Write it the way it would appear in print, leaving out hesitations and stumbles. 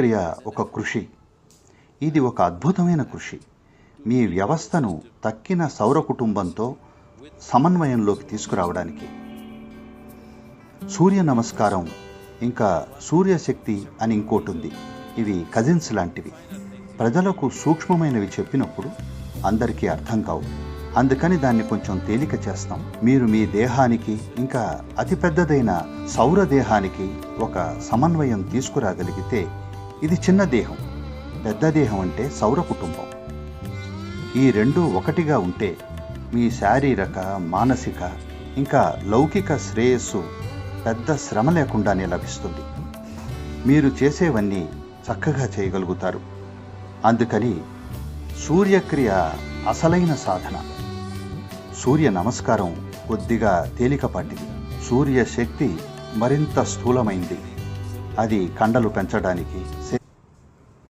క్రియ ఒక కృషి. ఇది ఒక అద్భుతమైన కృషి. మీ వ్యవస్థను తక్కిన సౌర కుటుంబంతో సమన్వయంలోకి తీసుకురావడానికి. సూర్య నమస్కారం ఇంకా సూర్యశక్తి అని ఇంకోటి ఉంది. ఇవి కజిన్స్ లాంటివి. ప్రజలకు సూక్ష్మమైనవి చెప్పినప్పుడు అందరికీ అర్థం కావు. అందుకని దాన్ని కొంచెం తేలిక చేస్తాం. మీరు మీ దేహానికి ఇంకా అతిపెద్దదైన సౌర దేహానికి ఒక సమన్వయం తీసుకురాగలిగితే, ఇది చిన్న దేహం, పెద్ద దేహం అంటే సౌర కుటుంబం. ఈ రెండు ఒకటిగా ఉంటే మీ శారీరక, మానసిక ఇంకా లౌకిక శ్రేయస్సు పెద్ద శ్రమ లేకుండానే లభిస్తుంది. మీరు చేసేవన్నీ చక్కగా చేయగలుగుతారు. అందుకని సూర్యక్రియ అసలైన సాధన. సూర్య నమస్కారం కొద్దిగా తేలికపాటిది. సూర్య శక్తి మరింత స్థూలమైంది. అది కండలు పెంచడానికి,